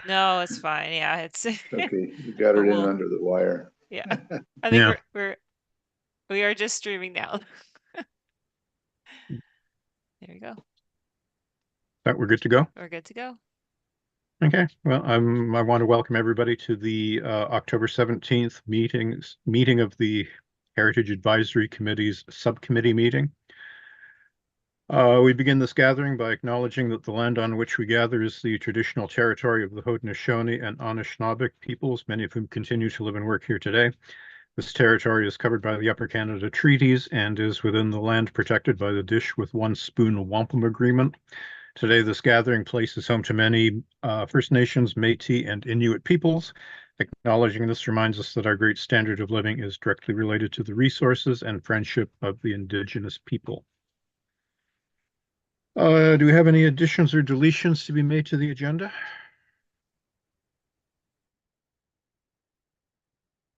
No, it's fine. Yeah, it's Okay, you got it but in we'll under the wire. yeah. I think Yeah, we are just streaming now. There you go. that we're good to go. We're good to go. Okay, well, I want to welcome everybody to the October 17th meeting of the Heritage Advisory Committee's subcommittee meeting. We begin this gathering by acknowledging that the land on which we gather is the traditional territory of the Haudenosaunee and Anishinaabe peoples, many of whom continue to live and work here today. This territory is covered by the Upper Canada Treaties and is within the land protected by the Dish with One Spoon Wampum Agreement. Today, this gathering place is home to many First Nations, Métis, and Inuit peoples. Acknowledging this reminds us that our great standard of living is directly related to the resources and friendship of the Indigenous people. Do we have any additions or deletions to be made to the agenda?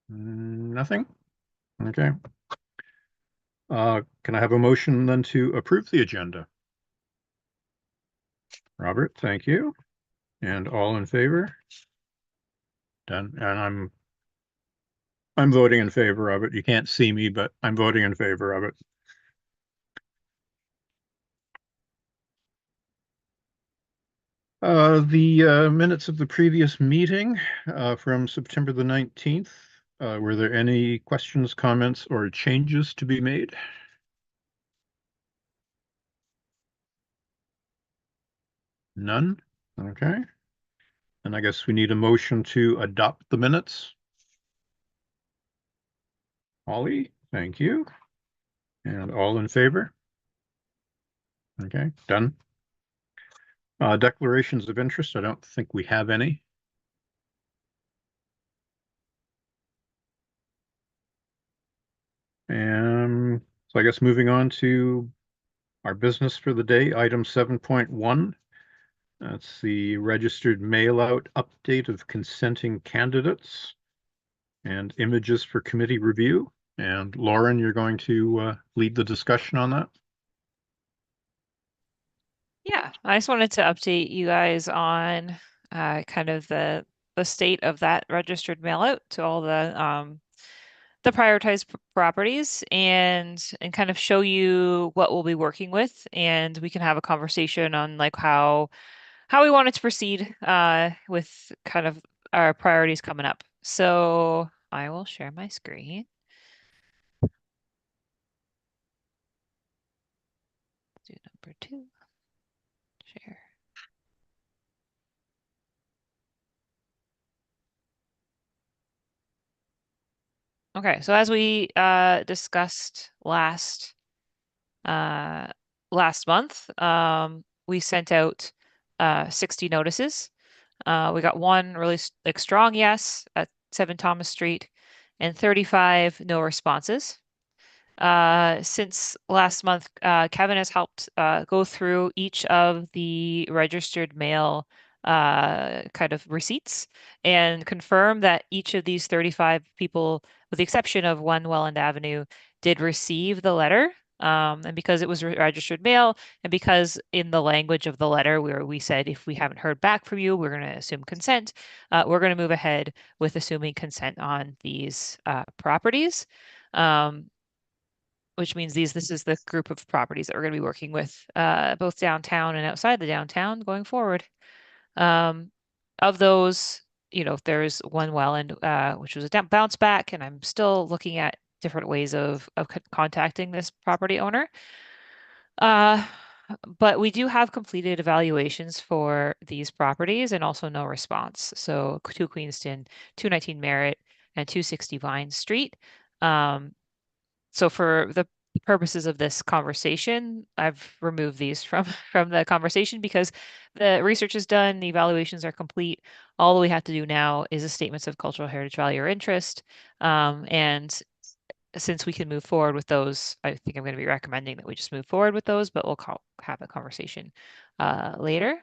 Nothing? Okay. Can I have a motion then to approve the agenda? Robert, thank you. And all in favor? Done. And I'm voting in favor of it. You can't see me, but I'm voting in favor of it. The minutes of the previous meeting from September the 19th. Were there any questions, comments, or changes to be made? None? Okay. And I guess we need a motion to adopt the minutes. Holly, thank you. And all in favor? Okay, done. Declarations of interest, I don't think we have any. So I guess moving on to our business for the day, item 7.1. That's the registered mail-out update of consenting candidates and images for committee review. And Lauren, you're going to lead the discussion on that. Yeah, I just wanted to update you guys on kind of the state of that registered mail out to all the prioritized properties and kind of show you what we'll be working with, and we can have a conversation on like how we wanted to proceed with kind of our priorities coming up. So I will share my screen. Do number 2. Share. Okay, so as we discussed uh, last month, we sent out 60 notices. We got one really like strong yes at 7 Thomas Street and 35 no responses. Since last month, Kevin has helped go through each of the registered mail kind of receipts and confirm that each of these 35 people, with the exception of 1 Welland Avenue, did receive the letter. And because it was registered mail, and because in the language of the letter where we said if we haven't heard back from you, we're going to assume consent, we're going to move ahead with assuming consent on these properties. Which means this is the group of properties that we're going to be working with, both downtown and outside the downtown going forward. Of those, there's 1 Welland, which was a bounce back, and I'm still looking at different ways of contacting this property owner. But we do have completed evaluations for these properties and also no response. So 2 Queenston, 219 Merritt, and 260 Vine Street. So for the purposes of this conversation, I've removed these from from the conversation because the research is done, the evaluations are complete. All we have to do now is a statements of cultural heritage value or interest. And since we can move forward with those, I think I'm going to be recommending that we just move forward with those, but we'll have a conversation later.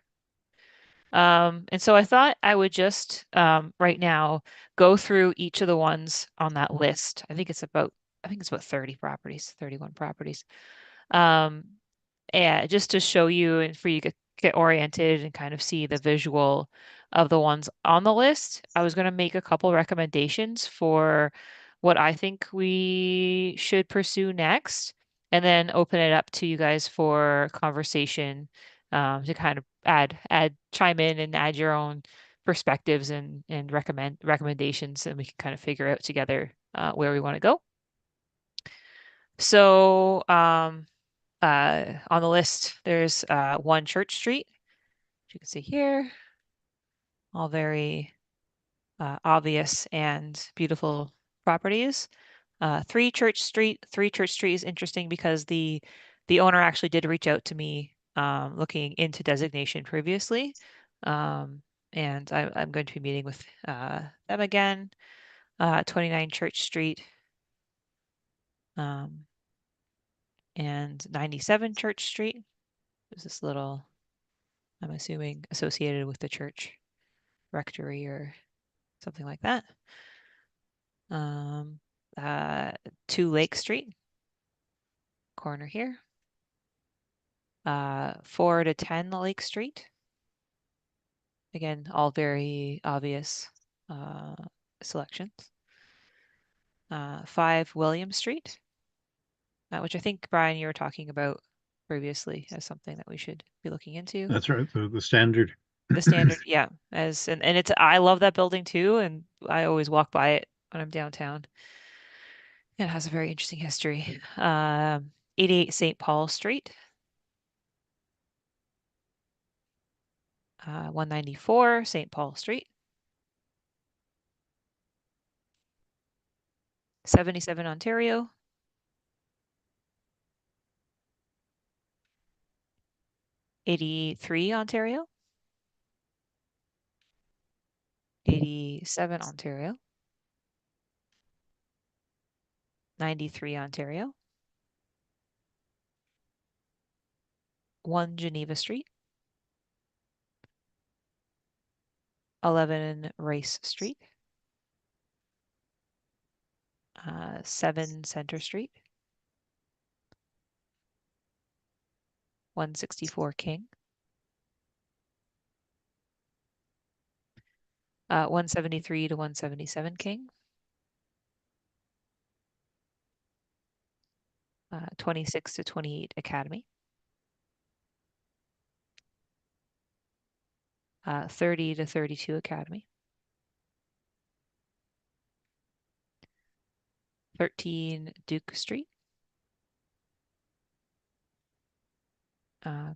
And so I thought I would just right now go through each of the ones on that list. I think it's about 30 properties, 31 properties. And just to show you and for you to get oriented and kind of see the visual of the ones on the list. I was going to make a couple recommendations for what I think we should pursue next, and then open it up to you guys for conversation, to kind of chime in and add your own perspectives and recommendations, and we can kind of figure out together where we want to go. So, on the list, there's 1 Church Street, which you can see here, all very obvious and beautiful properties. 3 Church Street. 3 Church Street is interesting because the owner actually did reach out to me, looking into designation previously. Um, and I'm going to be meeting with them again. 29 Church Street, um, and 97 Church Street. There's this little, I'm assuming, associated with the church rectory or something like that. Um, uh, 2 Lake Street, corner here. 4 to 10 Lake Street. Again, all very obvious uh, selections. 5 William Street, which I think, Brian, you were talking about previously as something that we should be looking into. That's right, the standard. The standard, yeah, and it's, I love that building too, and I always walk by it when I'm downtown. It has a very interesting history. 88 St. Paul Street, 194 St. Paul Street, 77 Ontario, 83 Ontario, 87 Ontario, 93 Ontario, 1 Geneva Street, 11 Rice Street, 7 Center Street, 164 King, 173 to 177 King, 26 to 28 Academy, 30 to 32 Academy, 13 Duke Street,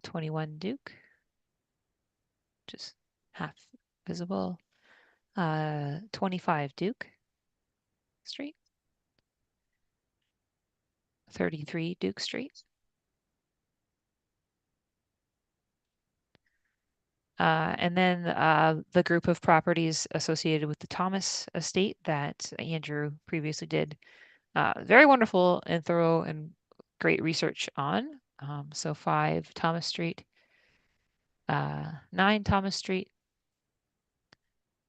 21 Duke, just half visible, 25 Duke Street, 33 Duke Street, and then the group of properties associated with the Thomas estate that Andrew previously did very wonderful and thorough and great research on. So 5 Thomas Street, 9 Thomas Street,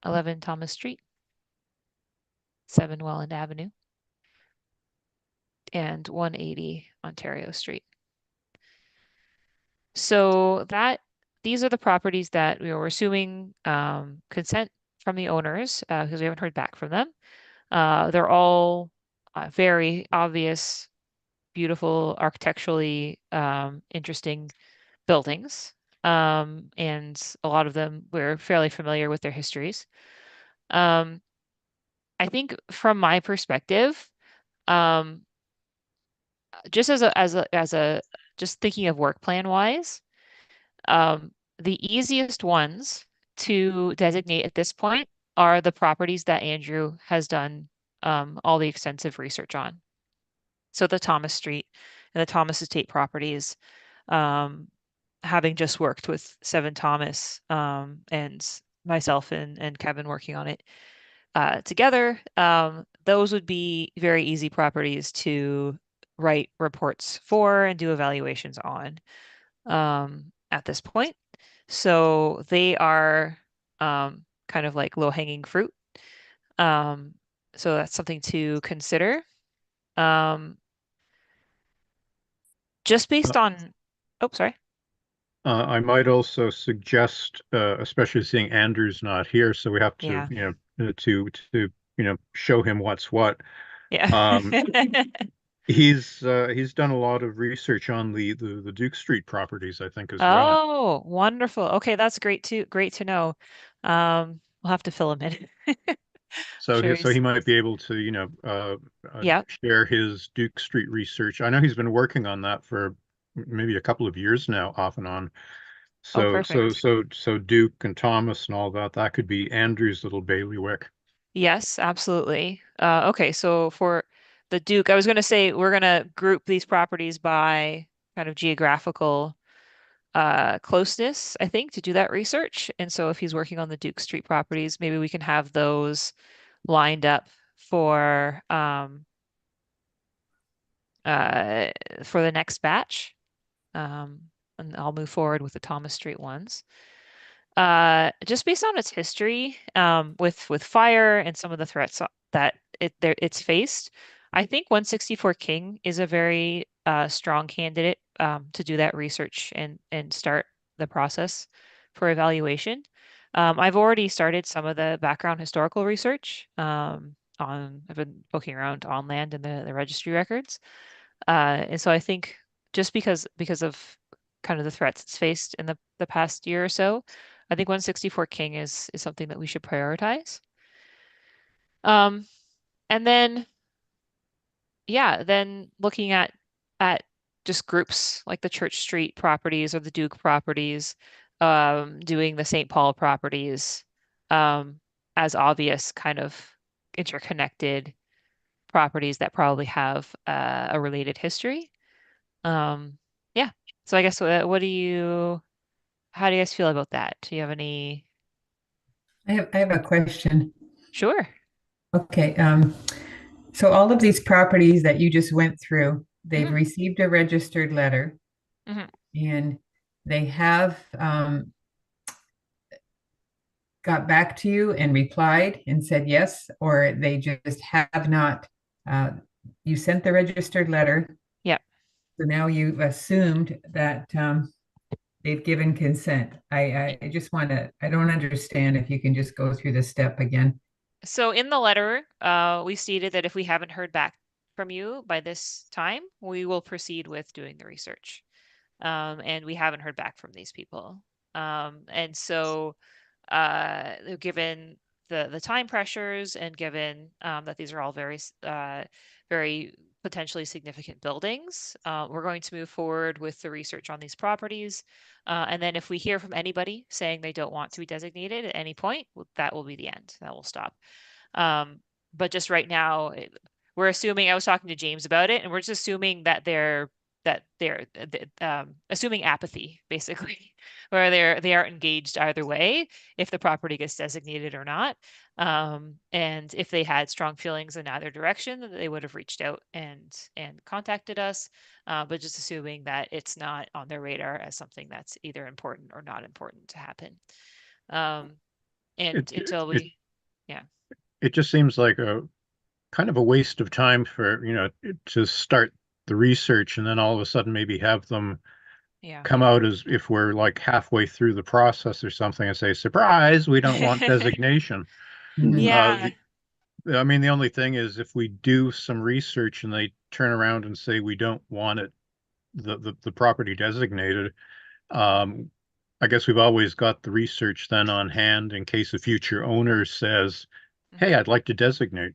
11 Thomas Street, 7 Welland Avenue, and 180 Ontario Street. So these are the properties that we were assuming consent from the owners, because we haven't heard back from them. They're all very obvious, beautiful, architecturally interesting buildings. And a lot of them we're fairly familiar with their histories. Um, I think from my perspective, um, just as a just thinking of work plan wise, the easiest ones to designate at this point are the properties that Andrew has done all the extensive research on. So the Thomas Street and the Thomas Estate properties, um, having just worked with 7 Thomas, and myself and Kevin working on it together, those would be very easy properties to write reports for and do evaluations on at this point. So they are kind of like low-hanging fruit. Um, so that's something to consider. Um, just Uh, based on, oh, sorry. I might also suggest, especially seeing Andrew's not here, so we have to, Yeah. show him what's what. Yeah. Um, he's done a lot of research on the Duke Street properties, I think, as well. Oh, wonderful. Okay, that's great too. Great to know. We'll have to fill him in. So Sure he he's, might be able to, yeah. share his Duke Street research. I know he's been working on that for maybe a couple of years now, off and on. Oh, So perfect. Duke and Thomas and all that, that could be Andrew's little bailiwick. Yes, absolutely. Okay, so for the Duke, I was going to say we're going to group these properties by kind of geographical closeness, I think, to do that research. And so if he's working on the Duke Street properties, maybe we can have those lined up for um, uh, for the next batch. Um, and I'll move forward with the Thomas Street ones. Just based on its history, with fire and some of the threats that it's faced, I think 164 King is a very strong candidate to do that research and start the process for evaluation. I've already started some of the background historical research I've been poking around on land in the registry records. And so I think just because of kind of the threats it's faced in the past year or so, I think 164 King is something that we should prioritize. Um, and then yeah, then looking at just groups like the Church Street properties or the Duke properties, doing the St. Paul properties, um, as obvious kind of interconnected properties that probably have a related history. Um, yeah. So I guess how do you guys feel about that? Do you have any? I have a question. Sure. Okay, so all of these properties that you just went through, they've Hmm. received a registered letter Hmm. and they have got back to you and replied and said yes, or they just have not. Uh, you sent the registered letter, Yeah. so now you've assumed that they've given consent. I just want to, I don't understand if you can just go through the step again. So in the letter, we stated that if we haven't heard back from you by this time, we will proceed with doing the research. And we haven't heard back from these people. And so, given the time pressures and given that these are all very potentially significant buildings, we're going to move forward with the research on these properties. And then if we hear from anybody saying they don't want to be designated at any point, that will be the end. That will stop. Um, but just right now, we're assuming, I was talking to James about it, and we're just assuming that they're assuming apathy, basically, where they aren't engaged either way, if the property gets designated or not. And if they had strong feelings in either direction, then they would have reached out and contacted us. But just assuming that it's not on their radar as something that's either important or not important to happen. Um, It and until it we, yeah. it just seems like a kind of a waste of time for, to start the research and then all of a sudden maybe have them Yeah. come out as if we're like halfway through the process or something and say, surprise, we don't want designation. Mhm. Yeah. I mean, the only thing is if we do some research and they turn around and say we don't want it, the property designated, um, I guess we've always got the research then on hand in case a future owner says, hey, Mhm. I'd like to designate.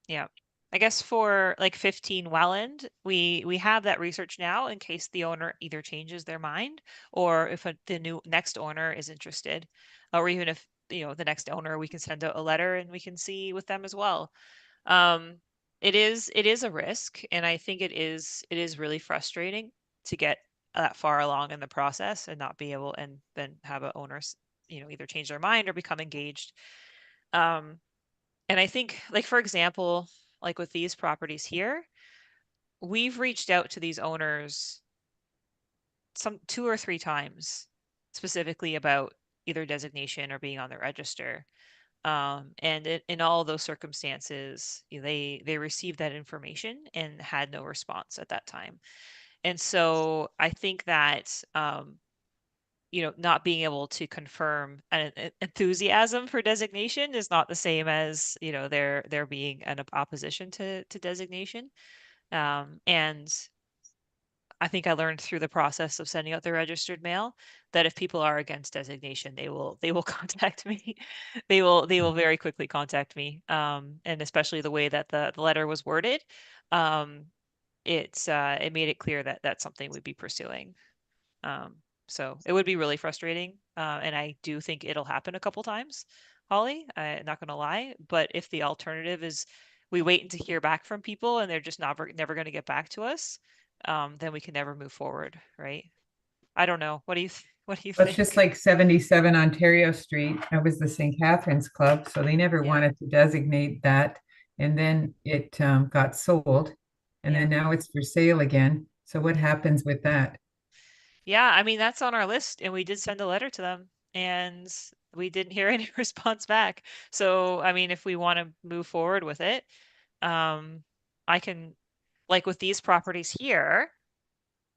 Yeah. I guess for like 15 Welland, we have that research now in case the owner either changes their mind or if the new next owner is interested, or even if the next owner, we can send out a letter and we can see with them as well. Um, it is a risk, and I think it is really frustrating to get that far along in the process and not be able and then have a owners either change their mind or become engaged. Um, and I think, like, for example, like with these properties here, we've reached out to these owners some 2 or 3 times specifically about either designation or being on the register. And in all of those circumstances, they received that information and had no response at that time. And so I think that not being able to confirm an enthusiasm for designation is not the same as, there being an opposition to designation. And I think I learned through the process of sending out the registered mail that if people are against designation, they will contact me. They will very quickly contact me. And especially the way that the letter was worded, um, it made it clear that that's something we'd be pursuing. So it would be really frustrating. And I do think it'll happen a couple times, Holly. I'm not gonna lie. But if the alternative is we wait to hear back from people and they're just never going to get back to us, then we can never move forward, right? I don't know. What do you Well, it's just think? like 77 Ontario Street. That was the St. Catharines Club, so they never Yeah, wanted to designate that. And then it got sold, and yeah. then now it's for sale again. So what happens with that? Yeah, I mean, that's on our list, and we did send a letter to them, and we didn't hear any response back. So, I mean, if we want to move forward with it, I can, like with these properties here,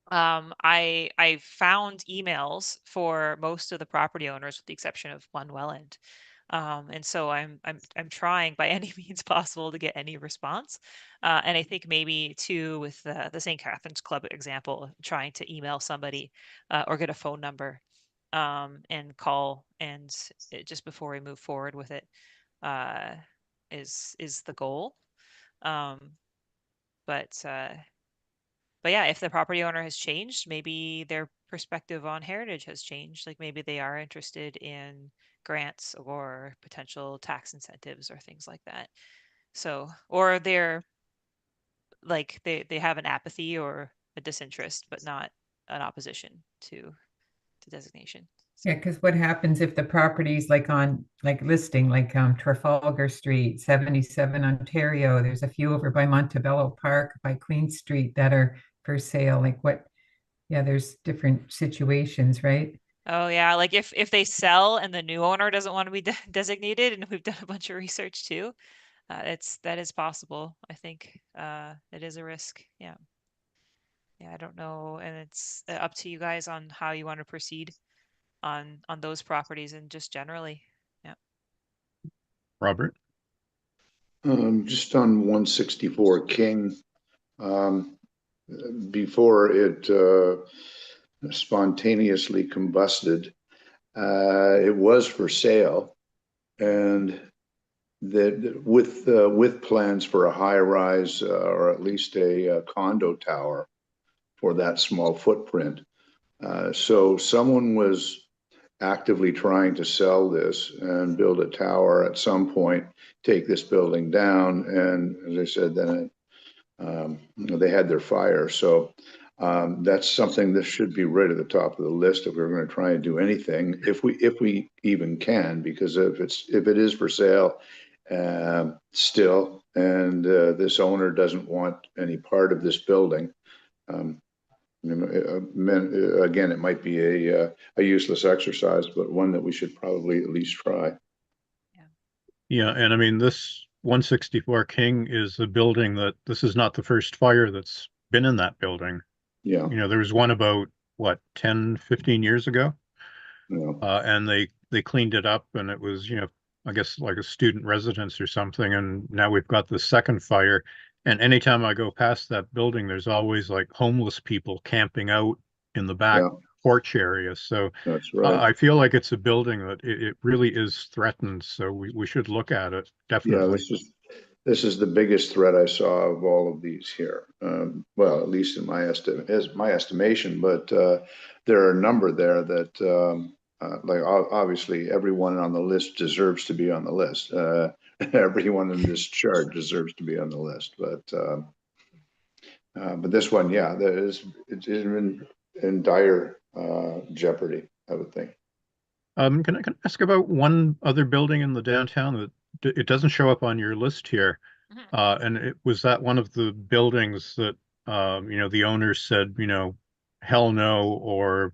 I found emails for most of the property owners with the exception of one Welland. And so I'm trying by any means possible to get any response. And I think maybe too with the St. Catherine's Club example, trying to email somebody or get a phone number and call and just before we move forward with it uh, is the goal. Um, but but yeah, if the property owner has changed, maybe their perspective on heritage has changed. Like maybe they are interested in grants or potential tax incentives or things like that. So, or they're like they have an apathy or a disinterest, but not an opposition to designation. So, Yeah, because what happens if the property's like on like listing like Trafalgar Street, 77 Ontario, there's a few over by Montebello Park, by Queen Street that are for sale. Like what? Yeah, there's different situations, right? oh yeah, like if they sell and the new owner doesn't want to be designated, and we've done a bunch of research too, that is possible. I think it is a risk. Yeah. Yeah, I don't know, and it's up to you guys on how you want to proceed on those properties and just generally. Yeah. Robert? Just on 164 King, um, before it spontaneously combusted, it was for sale, and that with plans for a high rise or at least a condo tower for that small footprint. So someone was actively trying to sell this and build a tower at some point, take this building down, and as I said, then they had their fire. So that's something that should be right at the top of the list if we're going to try and do anything, if we even can, because if it is for sale still, and this owner doesn't want any part of this building. Um, Again, it might be a useless exercise, but one that we should probably at least try. Yeah. Yeah, and I mean, this 164 King is a building that this is not the first fire that's been in that building. Yeah, There was one about, what, 10, 15 years ago? yeah, And they cleaned it up and it was, I guess like a student residence or something. And now we've got the second fire. And anytime I go past that building, there's always like homeless people camping out in the back yeah, porch area. So that's right. I feel like it's a building that it really is threatened. So we should look at it, Yeah, definitely. this is the biggest threat I saw of all of these here. Well, at least in my estimation, but there are a number there that, like obviously everyone on the list deserves to be on the list. Everyone in this chart deserves to be on the list, but this one, yeah, it's in dire jeopardy, I would think. Can I ask about one other building in the downtown that it doesn't show up on your list here? Mhm. And it was that one of the buildings that the owners said, hell no, or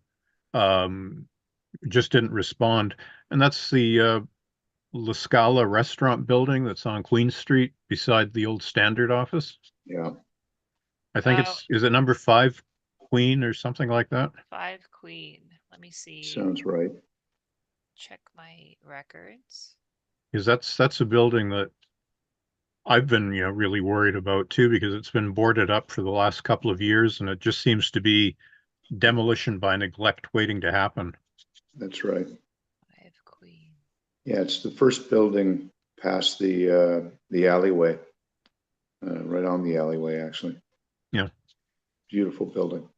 just didn't respond. And that's the La Scala restaurant building that's on Queen Street beside the old Standard office. Yeah, I think Uh, is it number 5 Queen or something like that? 5 Queen. Let me see. Sounds right. Check my records. Because that's a building that I've been, really worried about too, because it's been boarded up for the last couple of years, and it just seems to be demolition by neglect waiting to happen. That's right. 5 Queen. Yeah, it's the first building past the alleyway, right on the alleyway, actually. Yeah. Beautiful building.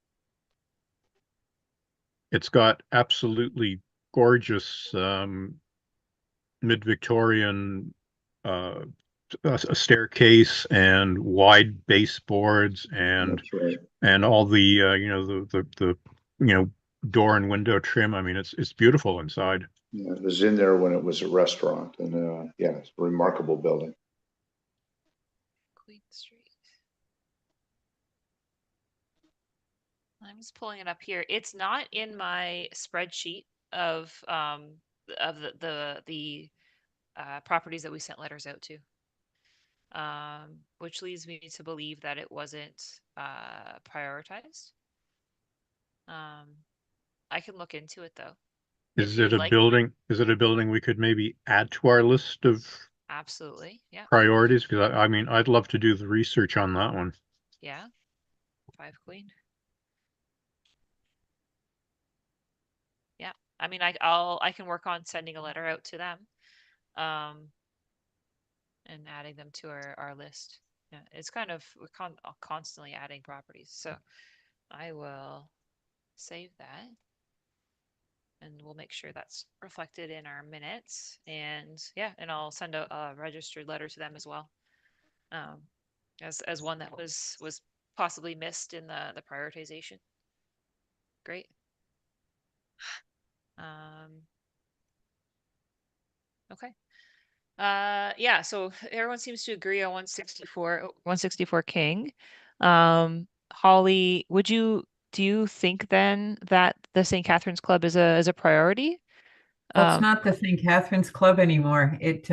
It's got absolutely gorgeous mid-Victorian a staircase and wide baseboards and That's right. all the door and window trim. I mean, it's beautiful inside. Yeah, I was in there when it was a restaurant, and yeah, it's a remarkable building. Queen Street. I'm just pulling it up here. It's not in my spreadsheet of the properties that we sent letters out to. Which leads me to believe that it wasn't prioritized. I can look into it though. Is it a building? Is it a building we could maybe add to our list of Absolutely, yeah. priorities? Because I mean, I'd love to do the research on that one. Yeah. 5 Queen. Yeah. I mean, I can work on sending a letter out to them, and adding them to our list. Yeah, it's kind of we're constantly adding properties, so I will save that, and we'll make sure that's reflected in our minutes. And yeah, and I'll send a registered letter to them as well, as one that was possibly missed in the prioritization. Great. Okay. Yeah, so everyone seems to agree on 164 King. Holly, do you think then that the St. Catherine's Club is a priority? Well, it's not the St. Catherine's Club anymore. It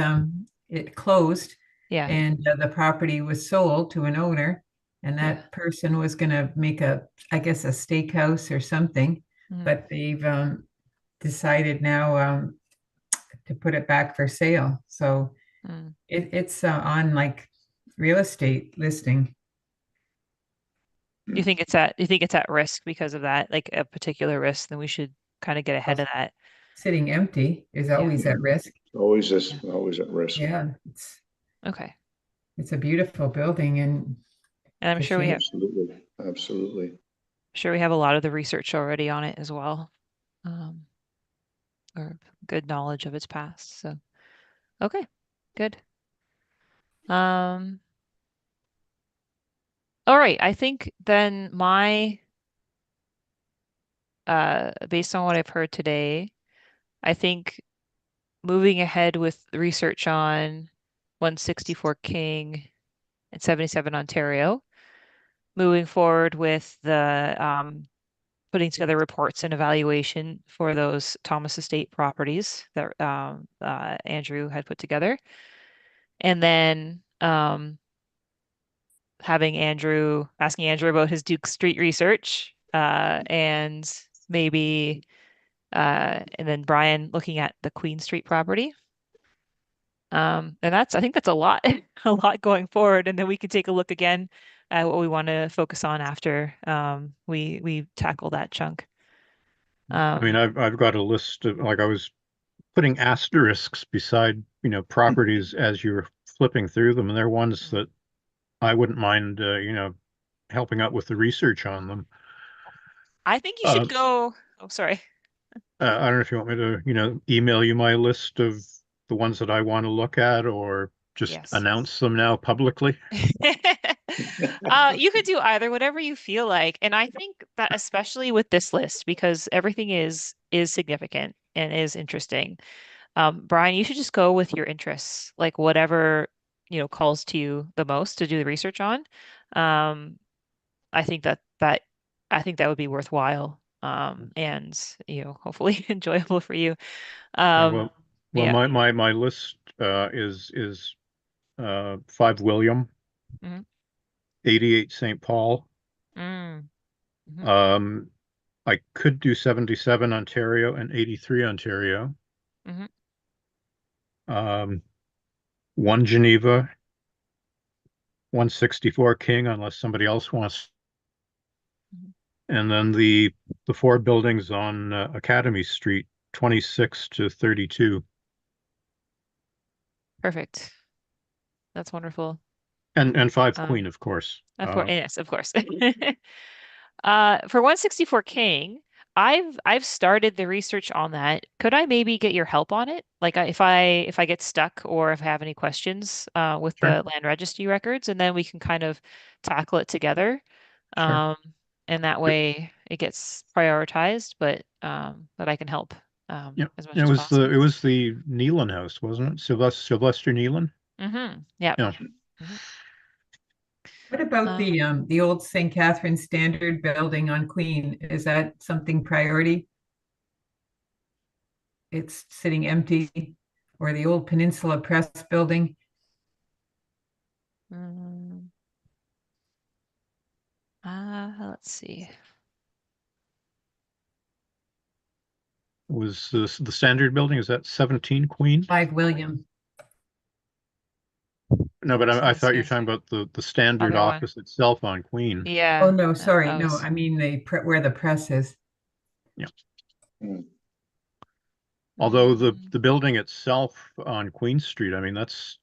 closed, Yeah. and the property was sold to an owner, and that person was going to make I guess, a steakhouse or something. But they've decided now to put it back for sale. So it's on like real estate listing. You think it's at risk because of that, like a particular risk? Then we should kind of get ahead of that. Sitting empty is always at risk. Always at risk. Yeah, okay. It's a beautiful building, and I'm sure we have absolutely. Sure we have a lot of the research already on it as well, or good knowledge of its past. So, okay, good. All right. I think then based on what I've heard today, I think moving ahead with research on 164 King and 77 Ontario, moving forward with the putting together reports and evaluation for those Thomas Estate properties that Andrew had put together, and then asking Andrew about his Duke Street research, and maybe and then Brian looking at the Queen Street property. And I think that's a lot, a lot going forward. And then we can take a look again at what we want to focus on after we tackle that chunk. I mean, I've got a list of, like, I was putting asterisks beside, properties as you're flipping through them, and they're ones that I wouldn't mind, helping out with the research on them. I think you should go. Oh, sorry. I don't know if you want me to, email you my list of the ones that I want to look at, or just announce them now publicly. You could do either, whatever you feel like. And I think that especially with this list, because everything is significant and is interesting. Brian, you should just go with your interests, like whatever, calls to you the most to do the research on. I think that would be worthwhile. And hopefully enjoyable for you. Well, Yeah. my list is 5 William, 88 St. Paul, I could do 77 Ontario and 83 Ontario. Mhm. 1 Geneva, 164 King, unless somebody else wants. Mhm. And then the four buildings on Academy Street, 26 to 32. Perfect. That's wonderful. And 5 Um, Queen, of course. of course, yes, of course. For 164 King, I've started the research on that. Could I maybe get your help on it? Like if I get stuck or if I have any questions with Sure, the land registry records, and then we can kind of tackle it together. sure. Um, and that way it gets prioritized, but I can help Yeah. as much as It possible. was the Nealon house, wasn't it? Sylvester Nealon? Yeah. Yeah. hmm What about Um, the old St. Catharines Standard building on Queen? Is that something priority? It's sitting empty, or the old Peninsula Press building? mm, let's see. Was the Standard Building, is that 17 Queen? 5 William. No, but I Sounds thought you were good. talking about the Standard Other one. office itself on Queen. Oh, Yeah. no, sorry. I No, was. I mean where the press is. Yeah. Mm. Although Mm, the building itself on Queen Street, I mean, that's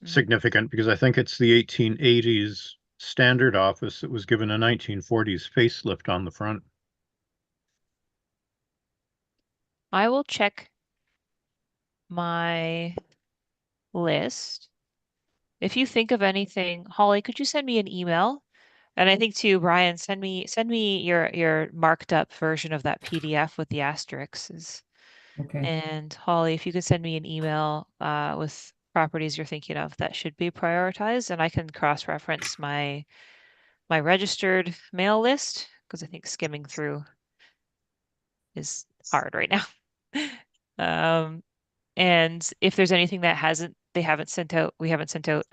mhm. significant because I think it's the 1880s Standard office that was given a 1940s facelift on the front. I will check my list. If you think of anything, Holly, could you send me an email? And I think too, Brian, send me your marked up version of that PDF with the asterisks. Okay. And Holly, if you could send me an email with properties you're thinking of that should be prioritized, and I can cross-reference my registered mail list because I think skimming through is hard right now. And if there's anything that they haven't sent out, we haven't sent out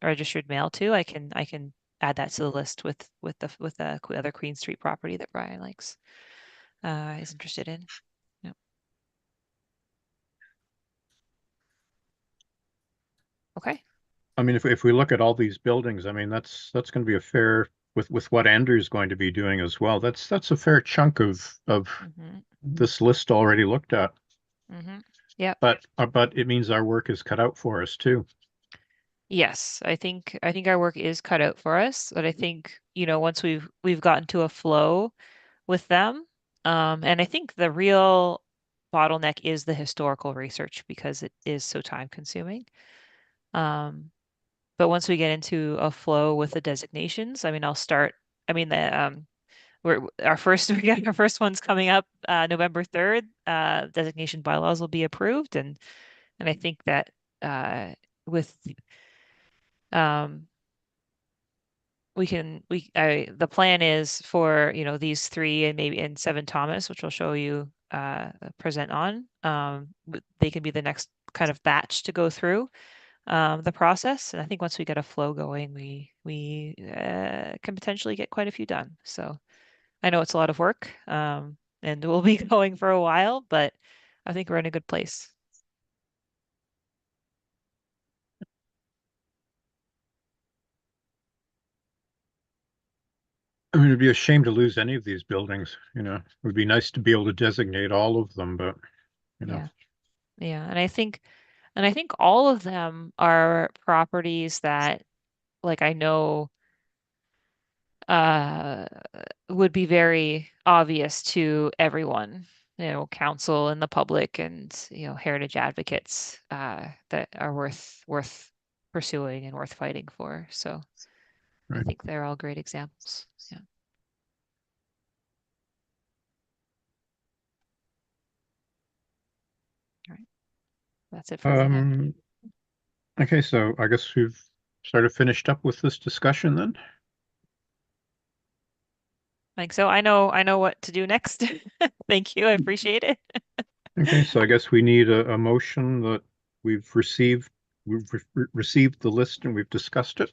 registered mail to, I can add that to the list with the other Queen Street property that Brian likes is interested in. Yep. Okay. I mean, if we look at all these buildings, I mean, that's going to be a fair with what Andrew's going to be doing as well. That's a fair chunk of hmm this list already looked at. Yep. But it means our work is cut out for us too. Yes, I think our work is cut out for us, but I think, once we've gotten to a flow with them, and I think the real bottleneck is the historical research because it is so time consuming. Um, but once we get into a flow with the designations, I mean, we're our first we got our first one's coming up November 3rd. Designation bylaws will be approved, and I think that with um the plan is for, these three and maybe and 7 Thomas, which I'll show you present on. They can be the next kind of batch to go through the process. And I think once we get a flow going, we can potentially get quite a few done. So I know it's a lot of work, and we'll be going for a while, but I think we're in a good place. I mean, it'd be a shame to lose any of these buildings, you know. It would be nice to be able to designate all of them, but you know. Yeah. Yeah. And I think all of them are properties that, like, I know uh would be very obvious to everyone, council and the public and, heritage advocates that are worth pursuing and worth fighting for. So I Right. think they're all great examples. Yeah. All right. That's it from my end. Um, okay, so I guess we've sort of finished up with this discussion then. Like, so I know what to do next. Thank you. I appreciate it. Okay, so I guess we need a motion that we've received the list and we've discussed it.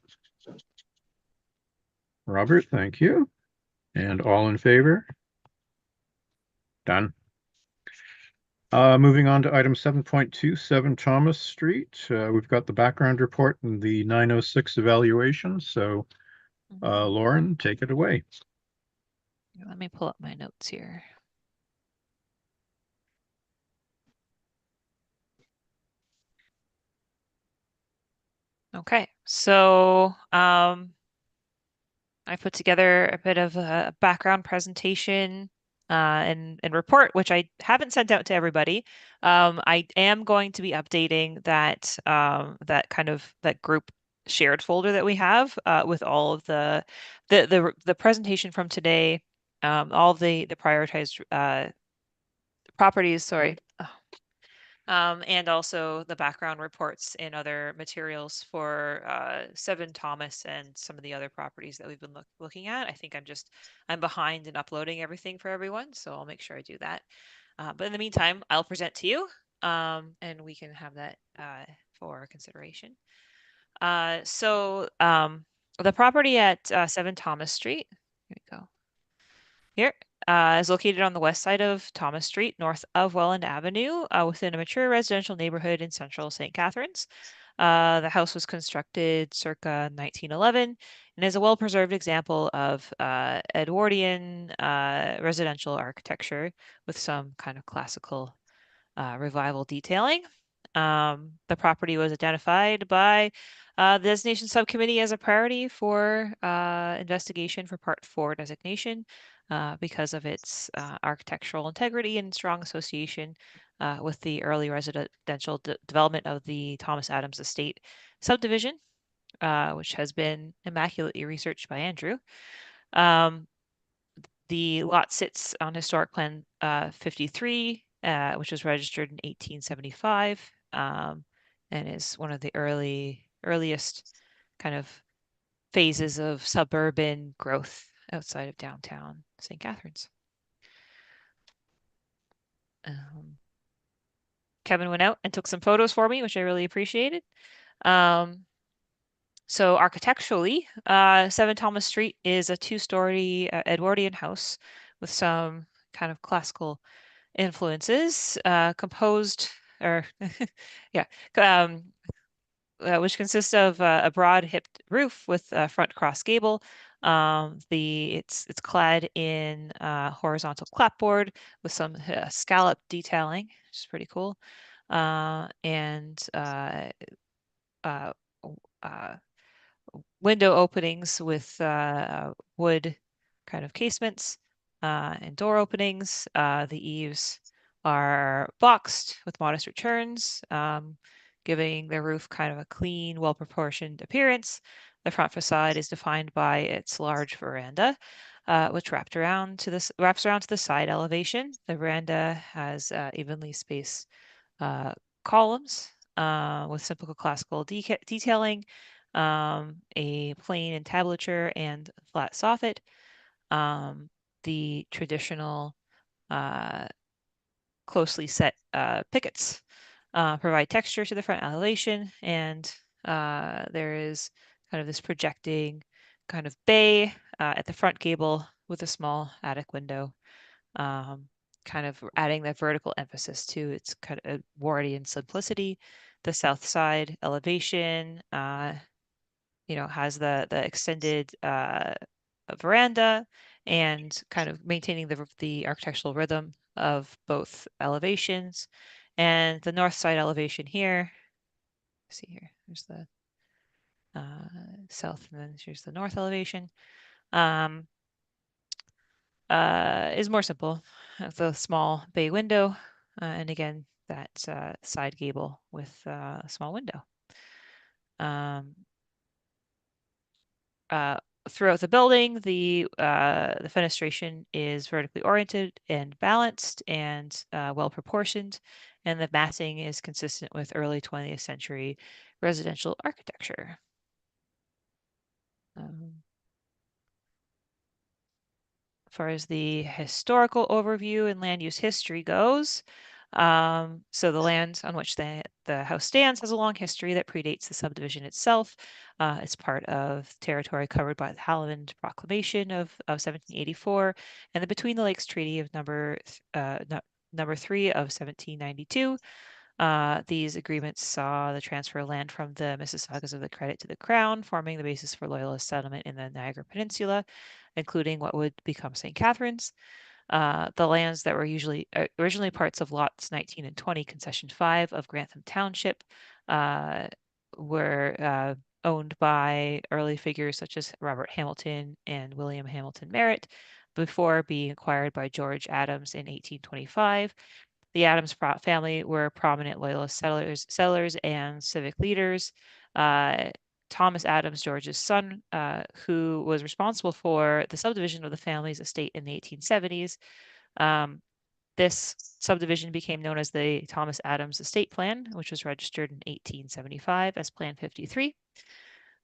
Robert, thank you. And all in favor? Done. Moving on to item 7.27 Thomas Street. We've got the background report and the 906 evaluation. So, Lauren, take it away. Let me pull up my notes here. Okay, so I put together a bit of a background presentation and report, which I haven't sent out to everybody. I am going to be updating that that group shared folder that we have with all of the presentation from today, all of the prioritized properties. Sorry. And also the background reports and other materials for 7 Thomas and some of the other properties that we've been looking at. I think I'm behind in uploading everything for everyone, so I'll make sure I do that. But in the meantime, I'll present to you, and we can have that for consideration. So the property at 7 Thomas Street, here we go. Here is located on the west side of Thomas Street, north of Welland Avenue, within a mature residential neighborhood in central St. Catharines. The house was constructed circa 1911 and is a well-preserved example of Edwardian residential architecture with some kind of classical revival detailing. The property was identified by the Designation Subcommittee as a priority for investigation for Part 4 designation because of its architectural integrity and strong association with the early residential development of the Thomas Adams Estate subdivision, which has been immaculately researched by Andrew. The lot sits on Historic Plan 53, which was registered in 1875, and is one of the earliest kind of phases of suburban growth outside of downtown St. Catharines. Kevin went out and took some photos for me, which I really appreciated. So architecturally, 7 Thomas Street is a 2-story Edwardian house with some kind of classical influences, composed or yeah, which consists of a broad hipped roof with a front cross gable. It's clad in horizontal clapboard with some scallop detailing, which is pretty cool, and window openings with wood kind of casements and door openings. The eaves are boxed with modest returns, giving the roof kind of a clean, well-proportioned appearance. The front facade is defined by its large veranda, which wraps around to the side elevation. The veranda has evenly spaced columns with simple classical detailing, a plain entablature and flat soffit. The traditional closely set pickets provide texture to the front elevation, and there is kind of this projecting kind of bay at the front gable with a small attic window, kind of adding that vertical emphasis to its kind of Edwardian simplicity. The south side elevation has the extended veranda and kind of maintaining the architectural rhythm of both elevations. And the north side elevation here, see here, there's the south, and then here's the north elevation, is more simple. The small bay window, and again, that side gable with a small window. Throughout the building, the fenestration is vertically oriented and balanced and well proportioned, and the massing is consistent with early 20th century residential architecture. As far as the historical overview and land use history goes, So the land on which the house stands has a long history that predates the subdivision itself. It's part of territory covered by the Howland Proclamation of 1784 and the Between the Lakes Treaty of number 3 of 1792. These agreements saw the transfer of land from the Mississaugas of the Credit to the Crown, forming the basis for Loyalist settlement in the Niagara Peninsula, including what would become St. Catharines. The lands that were originally parts of lots 19 and 20, concession 5 of Grantham Township, were owned by early figures such as Robert Hamilton and William Hamilton Merritt before being acquired by George Adams in 1825. The Adams family were prominent Loyalist settlers and civic leaders. Thomas Adams, George's son, who was responsible for the subdivision of the family's estate in the 1870s. This subdivision became known as the Thomas Adams Estate Plan, which was registered in 1875 as Plan 53.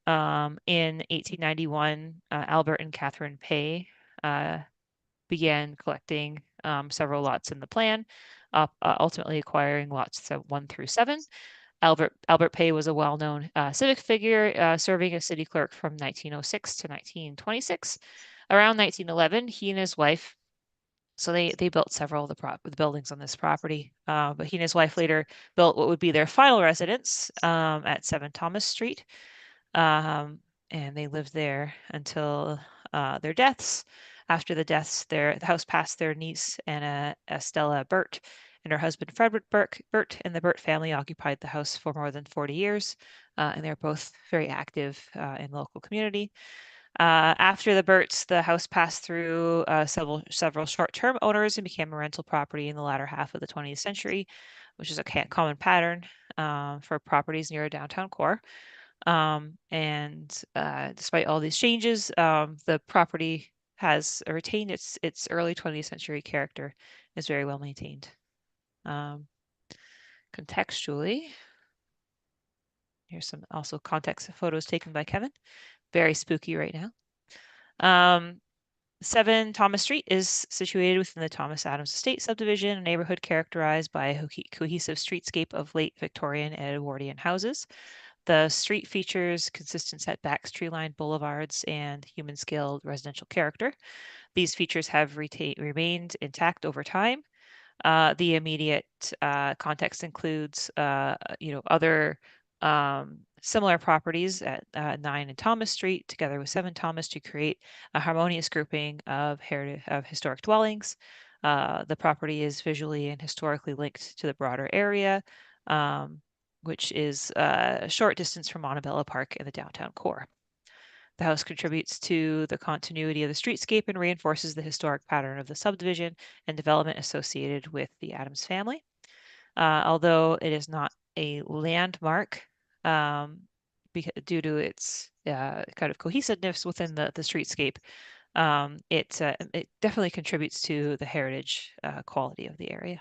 In 1891, Albert and Catherine Pay began collecting several lots in the plan, ultimately acquiring lots 1 through 7. Albert Pay was a well-known civic figure, serving as city clerk from 1906 to 1926. Around 1911, he and his wife, so they built several of the buildings on this property, but he and his wife later built what would be their final residence at 7 Thomas Street, and they lived there until their deaths. After the deaths, the house passed their niece, Anna Estella Burt, and her husband, Frederick Burt, and the Burt family occupied the house for more than 40 years, and they're both very active in the local community. After the Burts, the house passed through several short-term owners and became a rental property in the latter half of the 20th century, which is a common pattern for properties near a downtown core. Despite all these changes, the property has retained its early 20th century character, is very well maintained. Contextually, here's some also context photos taken by Kevin. Very spooky right now. 7 Thomas Street is situated within the Thomas Adams Estate subdivision, a neighborhood characterized by a cohesive streetscape of late Victorian and Edwardian houses. The street features consistent setbacks, tree-lined boulevards, and human-scaled residential character. These features have remained intact over time. The immediate context includes, other similar properties at 9 and Thomas Street, together with 7 Thomas, to create a harmonious grouping of historic dwellings. The property is visually and historically linked to the broader area, which is a short distance from Montebello Park in the downtown core. The house contributes to the continuity of the streetscape and reinforces the historic pattern of the subdivision and development associated with the Adams family. Although it is not a landmark due to its kind of cohesiveness within the streetscape, it definitely contributes to the heritage quality of the area.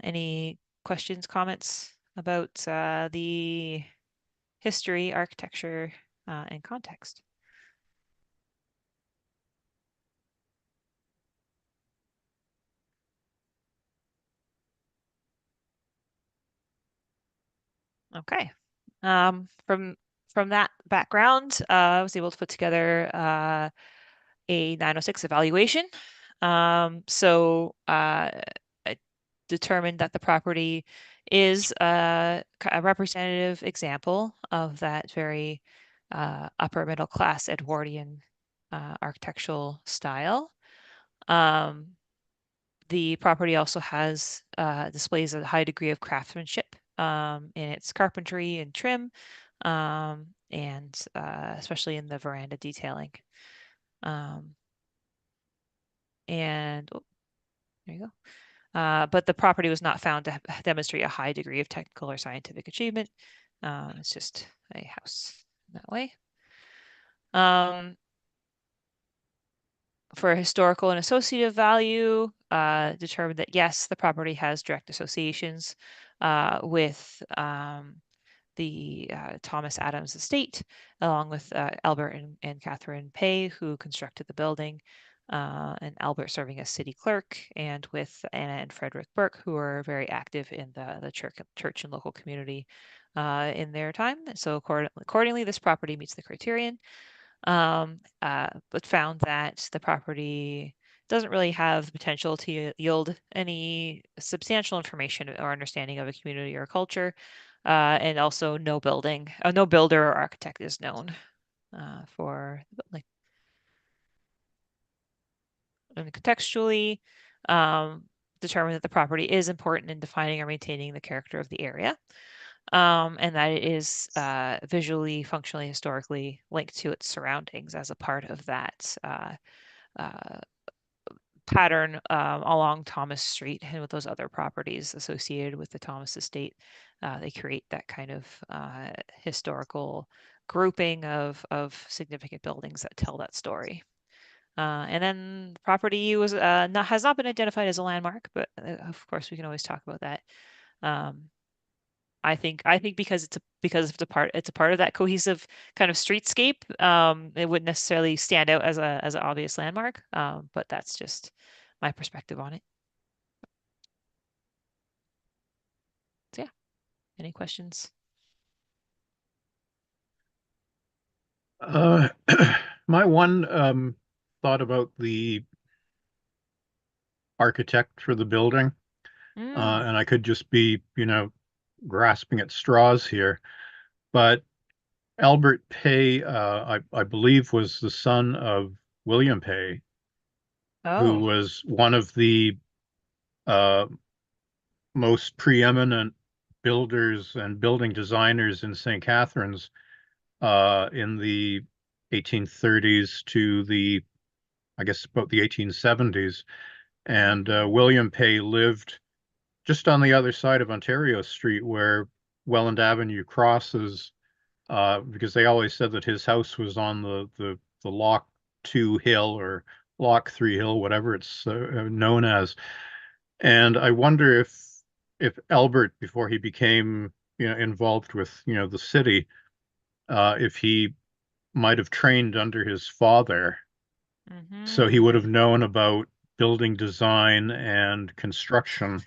Any questions, comments about the history, architecture, and context? Okay. From that background, I was able to put together a 906 evaluation. I determined that the property is a representative example of that very upper middle class Edwardian architectural style. The property also has displays a high degree of craftsmanship in its carpentry and trim, and especially in the veranda detailing. There you go. But the property was not found to demonstrate a high degree of technical or scientific achievement. It's just a house in that way. For historical and associative value, determined that yes, the property has direct associations with the Thomas Adams estate, along with Albert and Catherine Pay, who constructed the building. and Albert serving as city clerk, and with Anna and Frederick Burke, who are very active in the church and local community in their time. So accordingly, this property meets the criterion, but found that the property doesn't really have the potential to yield any substantial information or understanding of a community or culture, and also no builder or architect is known for the building. And contextually, determine that the property is important in defining or maintaining the character of the area, and that it is visually, functionally, historically linked to its surroundings as a part of that pattern along Thomas Street and with those other properties associated with the Thomas estate. They create that kind of historical grouping of significant buildings that tell that story. And then the property was has not been identified as a landmark, but of course we can always talk about that. I think because it's a part of that cohesive kind of streetscape, it wouldn't necessarily stand out as an obvious landmark. But that's just my perspective on it. So yeah, any questions? My one thought about the architect for the building, and I could just be, grasping at straws here, but Albert Pay, I believe, was the son of William Pay, who Oh, was one of the uh, most preeminent builders and building designers in St. Catharines in the 1830s to I guess, about the 1870s. And William Pay lived just on the other side of Ontario Street where Welland Avenue crosses, because they always said that his house was on the Lock 2 Hill or Lock 3 Hill, whatever it's known as. And I wonder if Albert, before he became involved with the city, if he might have trained under his father, so he would have known about building design and construction.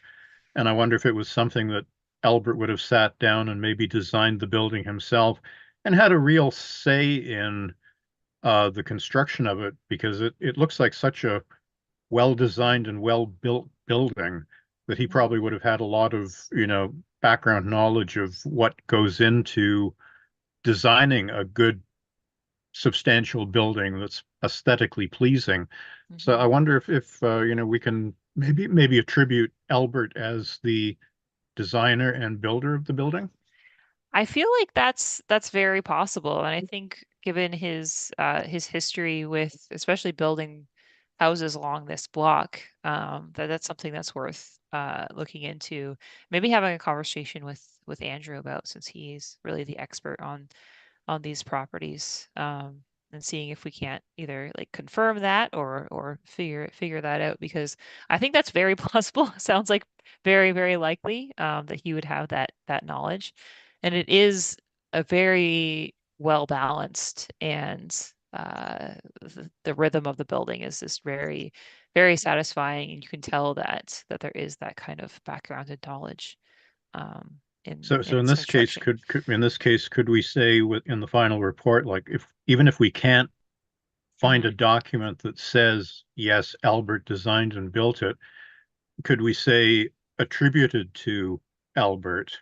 And I wonder if it was something that Albert would have sat down and maybe designed the building himself and had a real say in the construction of it, because it looks like such a well-designed and well-built building that he probably would have had a lot of, background knowledge of what goes into designing a good, substantial building that's aesthetically pleasing. So I wonder if we can maybe attribute Albert as the designer and builder of the building. I feel like that's very possible, and I think given his history with especially building houses along this block, that's something that's worth looking into. Maybe having a conversation with Andrew about, since he's really the expert on these properties, and seeing if we can't either like confirm that or figure that out, because I think that's very plausible. Sounds like very, very likely that he would have that knowledge. And it is a very well balanced, and the rhythm of the building is just very, very satisfying, and you can tell that there is that kind of background and knowledge So in in its this case, construction. could we say in the final report, like, even if we can't find a document that says, yes, Albert designed and built it, could we say attributed to Albert?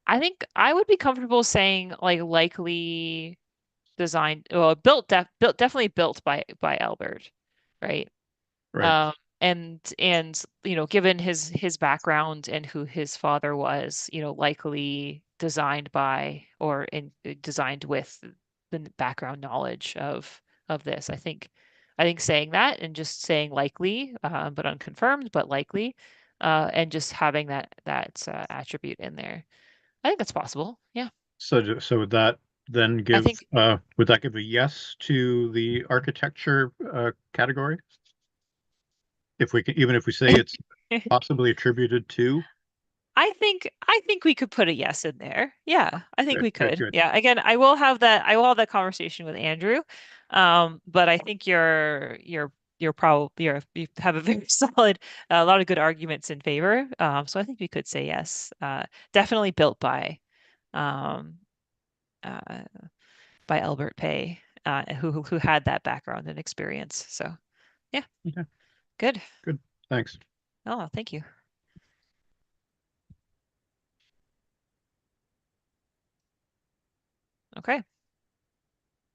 I think I would be comfortable saying like likely designed, well, definitely built by Albert, right? Right. Um, and given his background and who his father was, likely designed by or designed with the background knowledge of this. I think saying that and just saying likely, but unconfirmed, but likely, and just having that attribute in there. I think that's possible. Yeah. So would that then I give think would that give a yes to the architecture category? If we can, even if we say it's possibly attributed to? I think we could put a yes in there. Yeah, I think we Good, could. good. Yeah, again, I will have that conversation with Andrew. But I think you're probably you have a very solid, a lot of good arguments in favor. So I think we could say yes. Definitely built um uh by Albert Pay, who had that background and experience. So yeah, Okay, good. good. Thanks. Oh, thank you. Okay.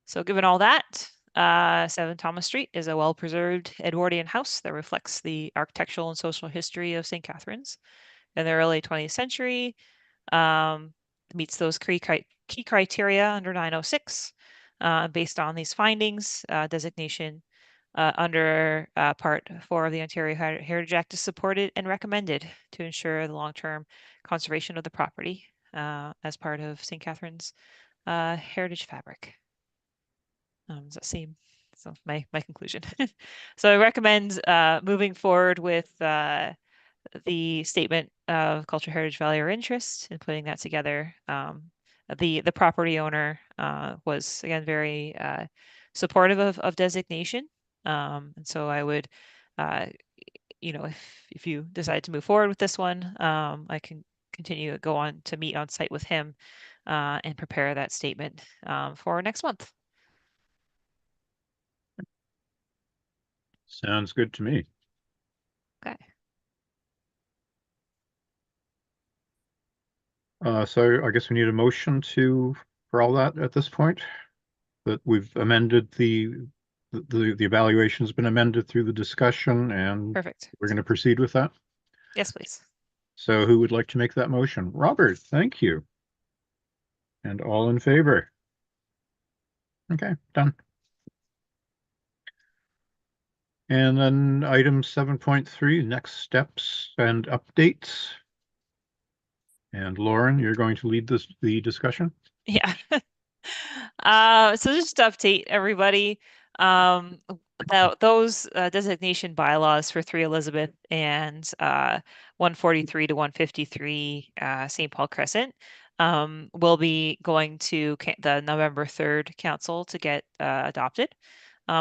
So given all that, 7 Thomas Street is a well-preserved Edwardian house that reflects the architectural and social history of St. Catharines in the early 20th century. Meets those key criteria under 906. Based on these findings, designation under Part 4 of the Ontario Heritage Act is supported and recommended to ensure the long-term conservation of the property as part of St. Catharines' heritage fabric. Does that seem so? My conclusion. So I recommend moving forward with the statement of cultural heritage value or interest and putting that together. The property owner was again very supportive of designation, and so I would, if you decide to move forward with this one, I can continue to go on to meet on site with him and prepare that statement for next month. Sounds good to me. Okay. So I guess we need a motion for all that at this point, that we've amended the evaluation's been amended through the discussion, and Perfect. we're going to proceed with that. Yes, please. So who would like to make that motion? Robert, thank you. And all in favor? Okay, done. And then item 7.3, next steps and updates. And Lauren, you're going to lead the discussion? Yeah. So just to update everybody, those designation bylaws for 3 Elizabeth and 143 to 153 St. Paul Crescent will be going to the November 3rd council to get adopted.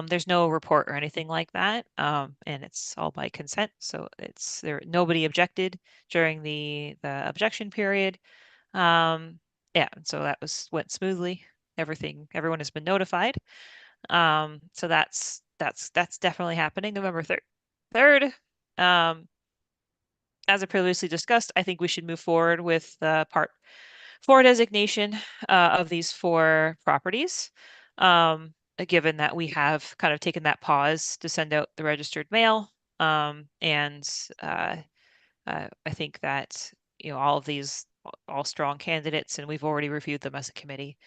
There's no report or anything like that, and it's all by consent. So nobody objected during the objection period. Yeah, so that went smoothly. Everyone has been notified. So that's definitely happening November 3rd. As I previously discussed, I think we should move forward with the Part 4 designation of these 4 properties. Given that we have kind of taken that pause to send out the registered mail, and I think that all of these all strong candidates, and we've already reviewed them as a committee.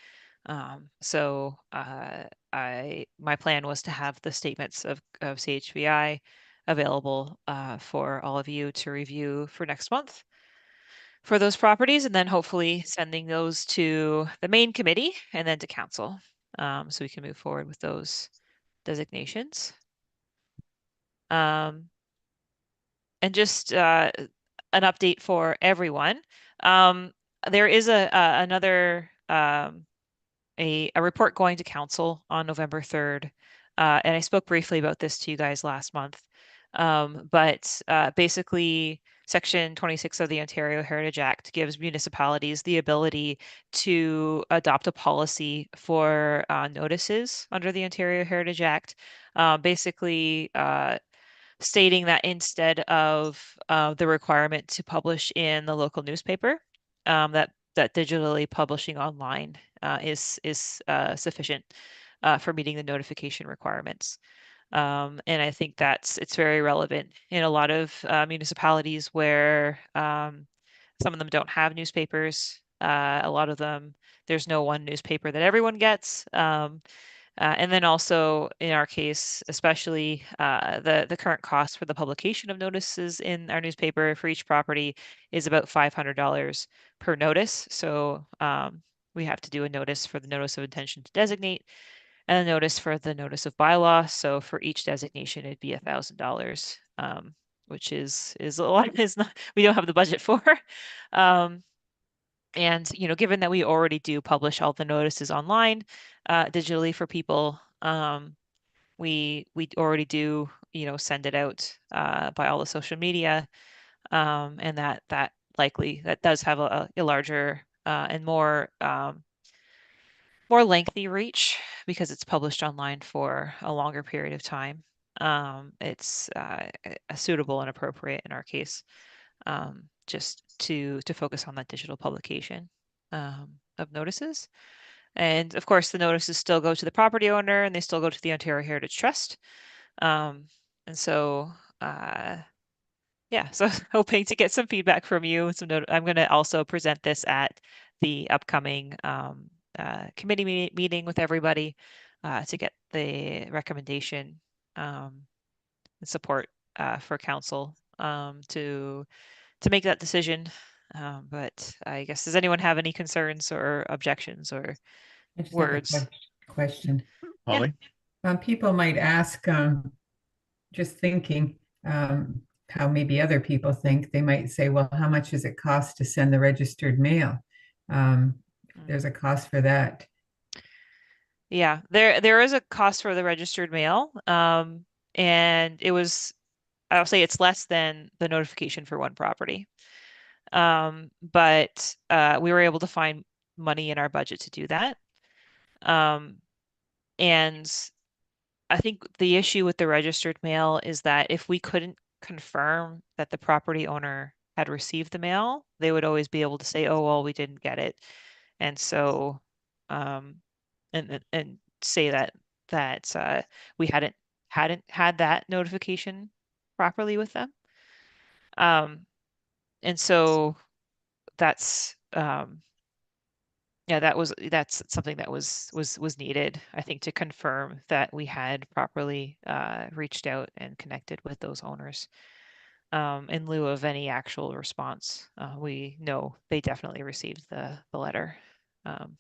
So my plan was to have the statements of CHVI available for all of you to review for next month for those properties, and then hopefully sending those to the main committee and then to council, so we can move forward with those designations. And just an update for everyone. There is another a report going to council on November 3rd. And I spoke briefly about this to you guys last month. But basically, Section 26 of the Ontario Heritage Act gives municipalities the ability to adopt a policy for notices under the Ontario Heritage Act. Basically, stating that instead of the requirement to publish in the local newspaper, that digitally publishing online is sufficient for meeting the notification requirements. And I think it's very relevant in a lot of municipalities where some of them don't have newspapers. A lot of them, there's no one newspaper that everyone gets. And then also in our case, especially the current cost for the publication of notices in our newspaper for each property is about $500 per notice. So we have to do a notice for the notice of intention to designate and a notice for the notice of bylaw. So for each designation, it'd be $1,000. which is a lot. Is not, we don't have the budget for. And given that we already do publish all the notices online, digitally for people, we already do send it out by all the social media, and that likely does have a larger and more lengthy reach because it's published online for a longer period of time. It's suitable and appropriate in our case, just to focus on that digital publication of notices. And of course, the notices still go to the property owner and they still go to the Ontario Heritage Trust. And so, yeah, so hoping to get some feedback from you. I'm going to also present this at the upcoming committee meeting with everybody to get the recommendation and support for council to make that decision. But I guess, does anyone have any concerns or objections or I just have a words? question. Holly? People might ask, just thinking, how maybe other people think, they might say, well, how much does it cost to send the registered mail? There's a cost for that. Yeah, there is a cost for the registered mail. And I'll say it's less than the notification for one property. But we were able to find money in our budget to do that. And I think the issue with the registered mail is that if we couldn't confirm that the property owner had received the mail, they would always be able to say, oh, well, we didn't get it. And so, and say that we hadn't had that notification properly with them. And so that's yeah, that's something that was needed, I think, to confirm that we had properly reached out and connected with those owners. In lieu of any actual response, we know they definitely received the letter. But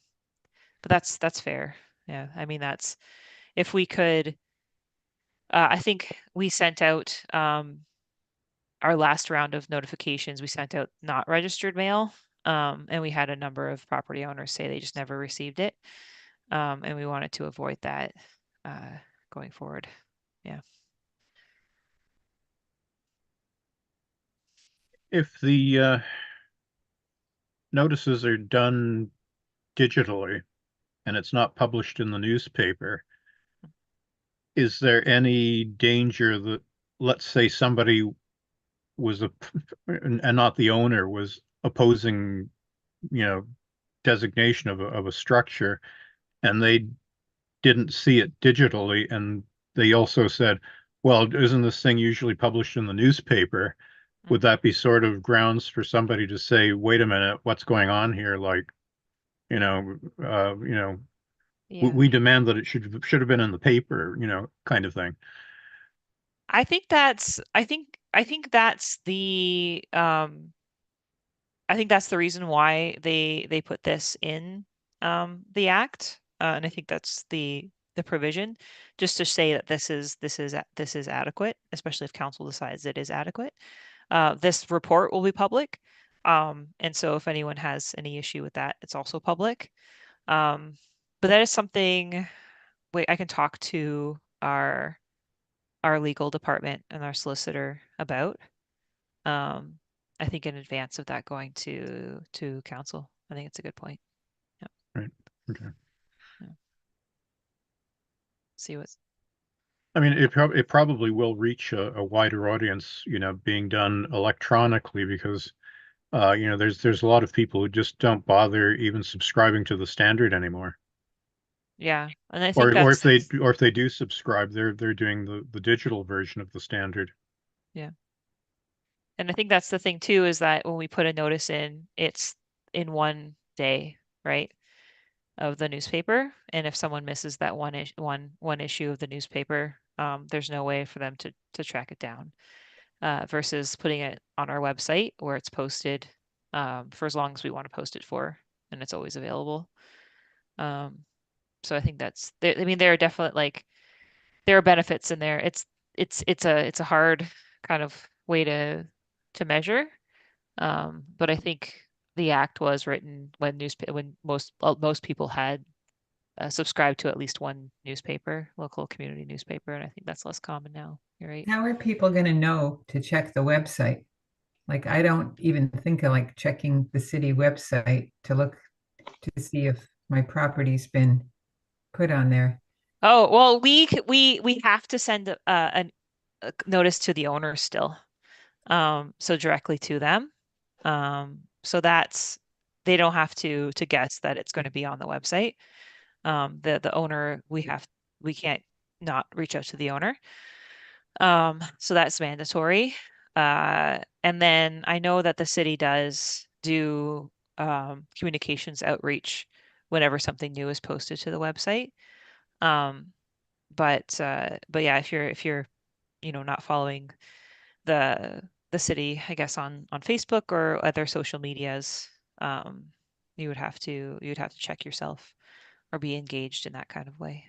that's fair. Yeah, I mean, that's if we could. I think we sent out our last round of notifications. We sent out not registered mail, and we had a number of property owners say they just never received it. And we wanted to avoid that going forward. Yeah. If the notices are done digitally and it's not published in the newspaper, is there any danger that, let's say, somebody was and not the owner was opposing, designation of a structure, and they didn't see it digitally, and they also said, well, isn't this thing usually published in the newspaper? Would that be sort of grounds for somebody to say, wait a minute, what's going on here? Like, you know, Yeah. we demand that it should have been in the paper, kind of thing. I think that's the reason why they put this in the act, and I think that's the provision, just to say that this is adequate, especially if council decides it is adequate. This report will be public, and so if anyone has any issue with that, it's also public. But that is something. Wait, I can talk to our legal department and our solicitor about. I think in advance of that going to council. I think it's a good point. Yeah. Right. Okay. Yeah. See what. I mean, it probably will reach a wider audience, being done electronically, because there's a lot of people who just don't bother even subscribing to the Standard anymore. Yeah, and I think Or that's if they do subscribe, they're doing the digital version of the Standard. yeah. And I think that's the thing too, is that when we put a notice in, it's in one day, right, of the newspaper. And if someone misses that one issue of the newspaper, there's no way for them to track it down. Versus putting it on our website where it's posted for as long as we want to post it for, and it's always available. So I think I mean, there are definitely there are benefits in there. It's a hard kind of way to measure. But I think the act was written when most people had subscribed to at least one newspaper, local community newspaper, and I think that's less common now. You're right. How are people going to know to check the website? Like, I don't even think of like checking the city website to look to see if my property's been put on there. Oh, well, we have to send a notice to the owner still. So directly to them. So that's they don't have to guess that it's going to be on the website. The owner we can't not reach out to the owner. So that's mandatory. And then I know that the city does do communications outreach whenever something new is posted to the website. Um, but yeah, if you're not following the city, I guess on Facebook or other social medias, um, you'd have to check yourself or be engaged in that kind of way.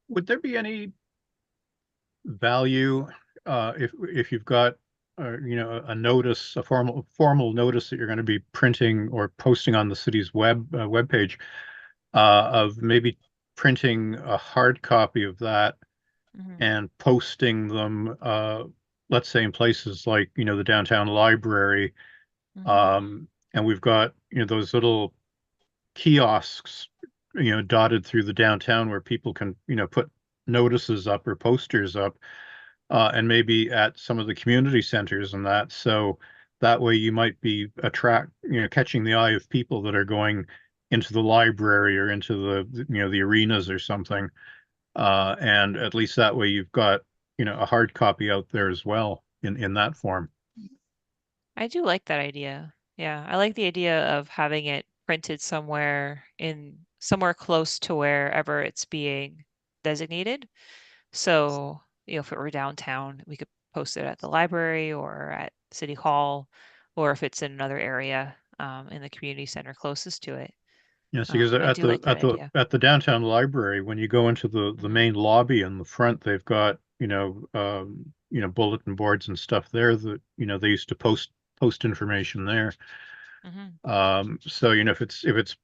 Would there be any value if you've got a notice, a formal notice that you're going to be printing or posting on the city's web page, of maybe printing a hard copy of that Mm-hmm. and posting them, let's say in places like the downtown library, Mm-hmm. and we've got those little kiosks dotted through the downtown where people can put notices up or posters up, and maybe at some of the community centers and that. So that way you might be catching the eye of people that are going into the library or into the arenas or something. And at least that way you've got, a hard copy out there as well in that form. I do like that idea. Yeah, I like the idea of having it printed somewhere close to wherever it's being designated. So, if it were downtown, we could post it at the library or at City Hall, or if it's in another area, in the community center closest to it. Yes, because I at do the like that at the idea. at the downtown library, when you go into the Mhm. main lobby in the front, they've got bulletin boards and stuff there that they used to post information there. Mhm. So if it's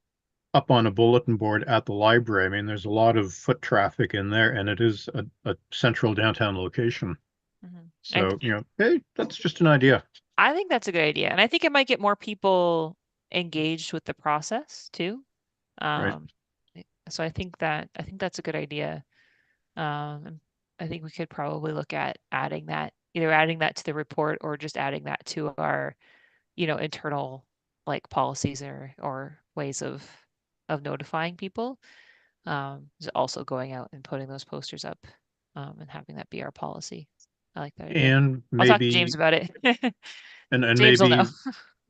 up on a bulletin board at the library, I mean, there's a lot of foot traffic in there, and it is a central downtown location. Mhm. And So hey, that's just an idea, I think that's a good idea. And I think it might get more people engaged with the process too. right? Um, so I think that's a good idea. And I think we could probably look at either adding that to the report or just adding that to our, internal like policies or ways of notifying people. Is also going out and putting those posters up, and having that be our policy. I like that idea. And I'll talk to James maybe about it. and James will know.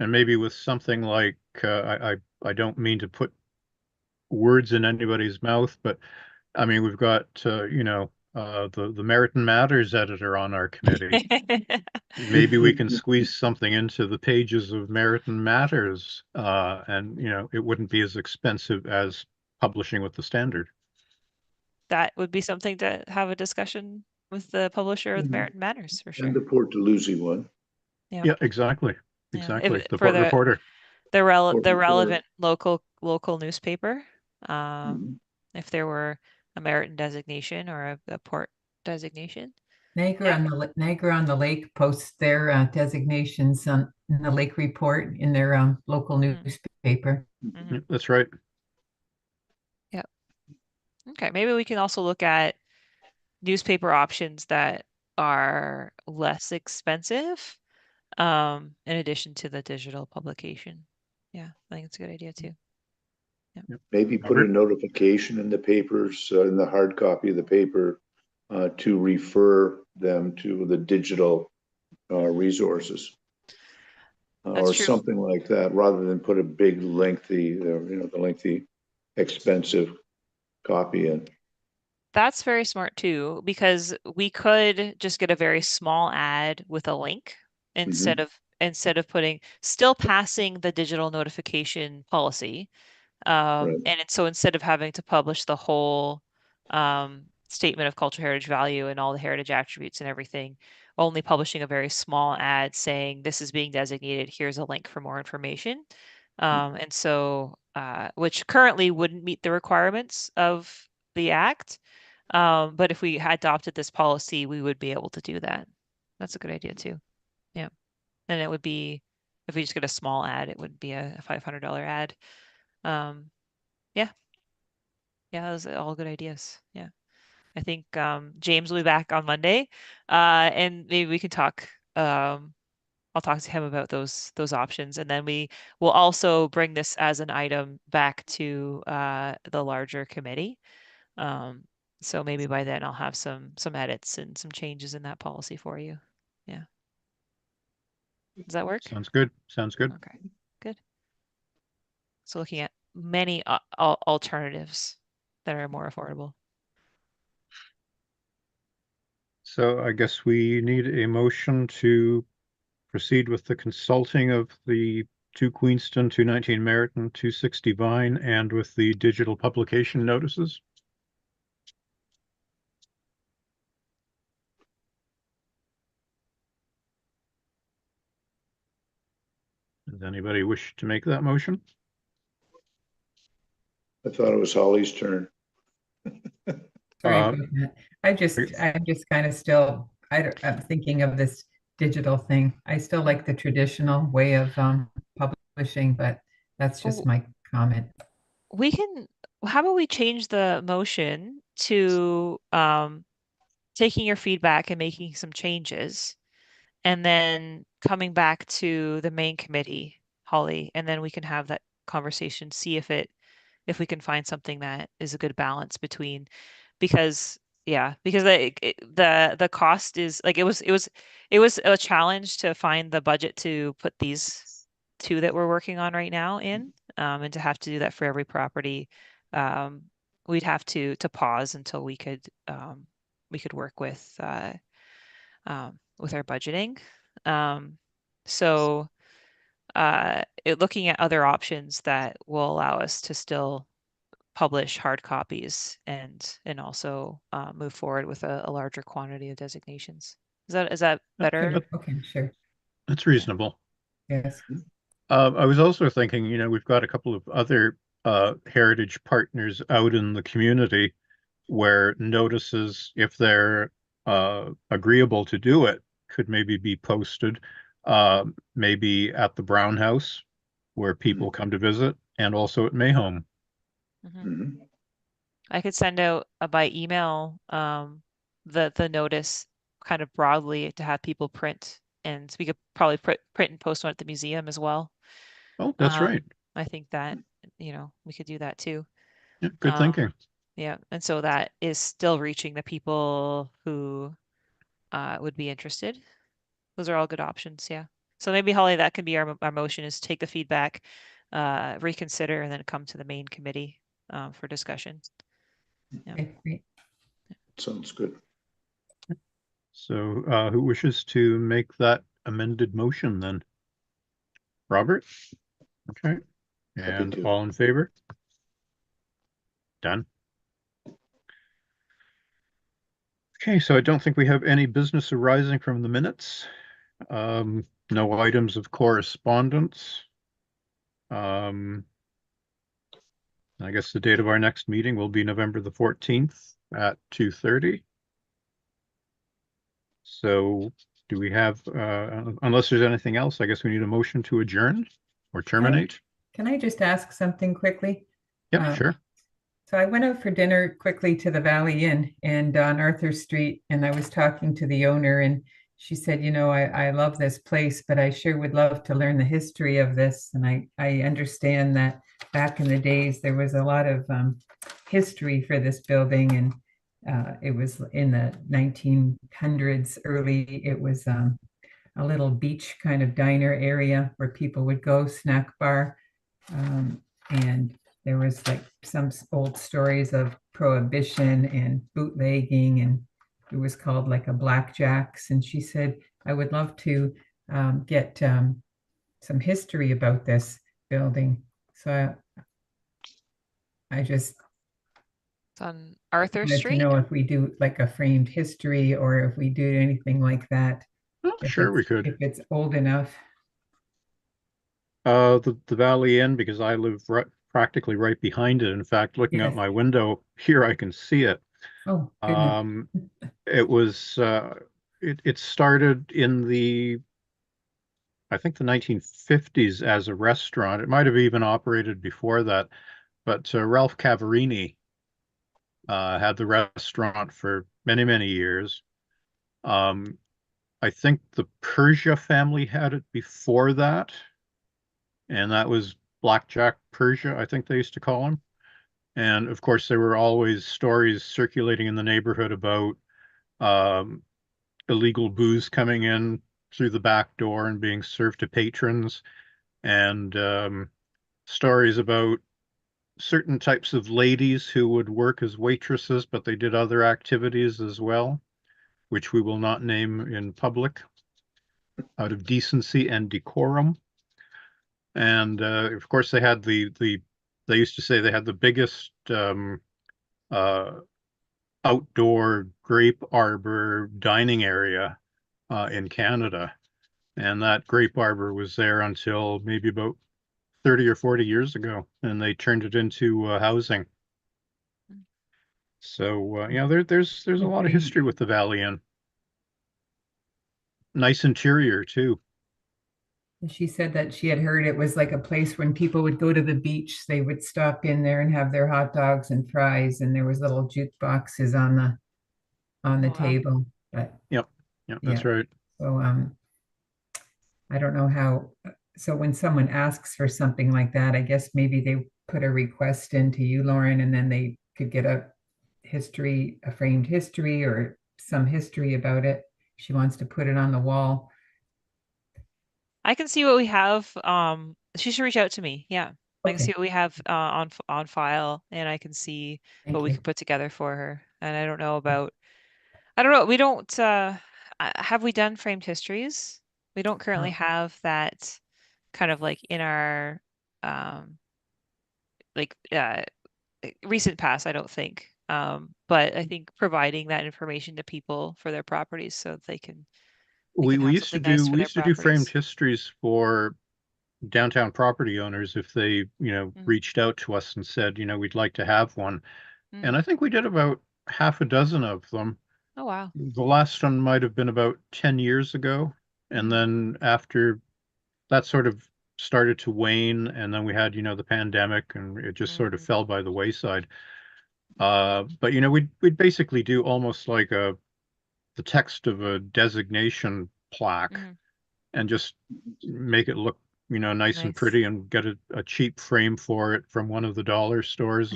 maybe with something like, I don't mean to put words in anybody's mouth, but I mean, we've got the Meriton Matters editor on our committee. Maybe we can squeeze something into the pages of Meriton Matters, and it wouldn't be as expensive as publishing with the Standard. That would be something to have a discussion with the publisher of the Mhm. Merit Matters for And sure. the Port Dalhousie one. Yeah. Yeah, exactly, Yeah. exactly. The For Port Reporter. Port the Reporter. relevant local newspaper, um, Mhm. if there were a Merit designation or a port designation. Niagara Yeah. on the Niagara on the Lake posts their designations on in the Lake Report in their local Mm-hmm. newspaper. Yeah, that's right. Yeah. Okay. Maybe we can also look at newspaper options that are less expensive, in addition to the digital publication. Yeah, I think it's a good idea too. Yeah. Maybe put a Robert? notification in the papers, in the hard copy of the paper, to refer them to the digital resources, That's or true. something like that, rather than put a big lengthy, the lengthy, expensive copy in. That's very smart too, because we could just get a very small ad with a link Mhm. instead of putting still passing the digital notification policy. Right. So instead of having to publish the whole statement of cultural heritage value and all the heritage attributes and everything, only publishing a very small ad saying this is being designated, here's a link for more information. And so, which currently wouldn't meet the requirements of the act. But if we had adopted this policy, we would be able to do that. That's a good idea too. Yeah. And it would be, if we just get a small ad, it would be a $500 ad. Yeah. Yeah, those are all good ideas. Yeah. I think James will be back on Monday. And maybe we can talk. I'll talk to him about those options. And then we will also bring this as an item back to the larger committee. So maybe by then I'll have some edits and some changes in that policy for you. Yeah. Does that work? Sounds good. Sounds good. Okay, good. So looking at many alternatives that are more affordable. So I guess we need a motion to proceed with the consulting of the 2 Queenston, 219 Merritton, 260 Vine, and with the digital publication notices. Does anybody wish to make that motion? I thought it was Holly's turn. Sorry Uh, about that. I'm just kind of still, I'm thinking of this digital thing. I still like the traditional way of publishing, but that's just my comment. We can, how about we change the motion to taking your feedback and making some changes, and then coming back to the main committee, Holly, and then we can have that conversation, see if we can find something that is a good balance between, because because the cost is like, it was a challenge to find the budget to put these two that we're working on right now in, and to have to do that for every property. We'd have to pause until we could work with our budgeting. So looking at other options that will allow us to still publish hard copies and also move forward with a larger quantity of designations. Is that better? Okay, sure. That's reasonable. Yes. I was also thinking, we've got a couple of other heritage partners out in the community where notices, if they're agreeable to do it, could maybe be posted, maybe at the Brown House where people come to visit, and also at Mayhome. Mhm. I could send out by email the notice kind of broadly to have people print, and we could probably print and post one at the museum as well. Oh, that's right. I think that we could do that too. Yeah, good thinking. Yeah, and so that is still reaching the people who would be interested. Those are all good options. Yeah. So maybe, Holly, that can be our motion, is take the feedback, reconsider, and then come to the main committee for discussion. Yeah. Okay, great. Sounds good. So who wishes to make that amended motion then? Robert? Okay. Happy And to. all in favor? Done. Okay, so I don't think we have any business arising from the minutes. No items of correspondence. I guess the date of our next meeting will be November the 14th at 2:30. So do we have, unless there's anything else, I guess we need a motion to adjourn or terminate? Can I just ask something quickly? Yeah, sure. So I went out for dinner quickly to the Valley Inn and on Arthur Street, and I was talking to the owner, and she said, I love this place, but I sure would love to learn the history of this. And I understand that back in the days, there was a lot of history for this building, and it was in the 1900s early. It was a little beach kind of diner area where people would go, snack bar. And there was like some old stories of prohibition and bootlegging, and it was called like a blackjacks. And she said, I would love to get some history about this building. So I just It's on Arthur Wanted to Street. know if we do like a framed history or if we do anything like that. Oh, sure, we If could. it's old enough. The Valley Inn, because I live practically right behind it. In fact, looking out Yes. my window here, I can see it. Oh, goodness. It was it started in I think the 1950s as a restaurant. It might have even operated before that, but Ralph Cavarini had the restaurant for many, many years. Um, I think the Persia family had it before that, and that was Blackjack Persia, I think they used to call him. And of course, there were always stories circulating in the neighborhood about um, illegal booze coming in through the back door and being served to patrons, and stories about certain types of ladies who would work as waitresses, but they did other activities as well, which we will not name in public out of decency and decorum. And of course, they had they used to say they had the biggest uh, outdoor grape arbor dining area in Canada. And that grape arbor was there until maybe about 30 or 40 years ago, and they turned it into housing. So there's a lot of history with the Valley Inn. Nice interior too. She said that she had heard it was like a place when people would go to the beach, they would stop in there and have their hot dogs and fries, and there was little jukeboxes on the Oh, wow. table. But Yep, that's yeah, right. so I don't know how. So when someone asks for something like that, I guess maybe they put a request into you, Lauren, and then they could get a history, a framed history or some history about it. She wants to put it on the wall. I can see what we have. She should reach out to me. Yeah. I can see Okay, what we have on file, and I can see what thank we you. can put together for her. And I don't know, we don't have we done framed histories? We don't currently have that kind of like in our um like recent past, I don't think. But I think providing that information to people for their properties so that they We can we have used to something nice do for we their used to do framed properties. histories for downtown property owners if they, Mm, reached out to us and said, we'd like to have one. mm. And I think we did about half a dozen of them. Oh, wow. The last one might have been about 10 years ago. And Mm, then after that sort of started to wane, and then we had, the pandemic, and it just sort of mm, fell by the wayside. But we'd basically do almost like the text of a designation plaque mm. and just make it look, nice and Nice. pretty, and get a cheap frame for it from one of the dollar stores,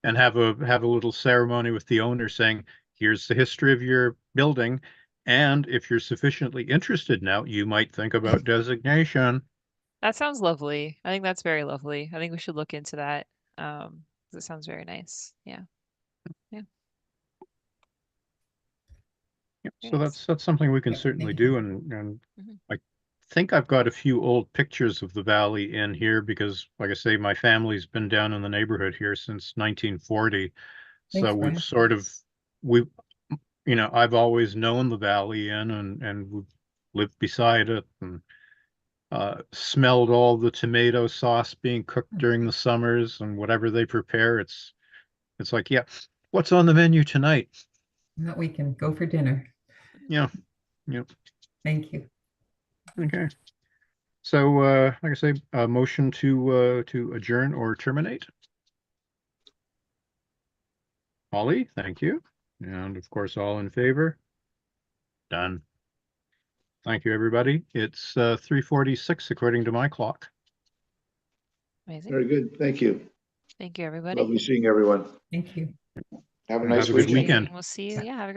and have a little ceremony with the owner saying, here's the history of your building. And if you're sufficiently interested now, you might think about designation. That sounds lovely. I think that's very lovely. I think we should look into that. 'Cause it sounds very nice. Yeah. Yeah. Yeah, Very so nice. that's something we can Yeah, certainly thank you. do. And Mhm. I think I've got a few old pictures of the valley in here because, like I say, my family's been down in the neighborhood here since 1940. So Thanks, Brian. we've I've always known the Valley Inn, and we've lived beside it, and smelled all the tomato sauce being cooked during the summers, and whatever they prepare, it's like, yeah, what's on the menu tonight? Now we can go for dinner. Yeah, yeah. Thank you. Okay. So like I say, a motion to adjourn or terminate. Holly, thank you. And of course, all in favor? Done. Thank you, everybody. It's 3:46 according to my clock. Amazing. Very good. Thank you. Thank you, everybody. Lovely seeing everyone. Thank you. Have a Have nice a good weekend. weekend. We'll see you. Yeah, have a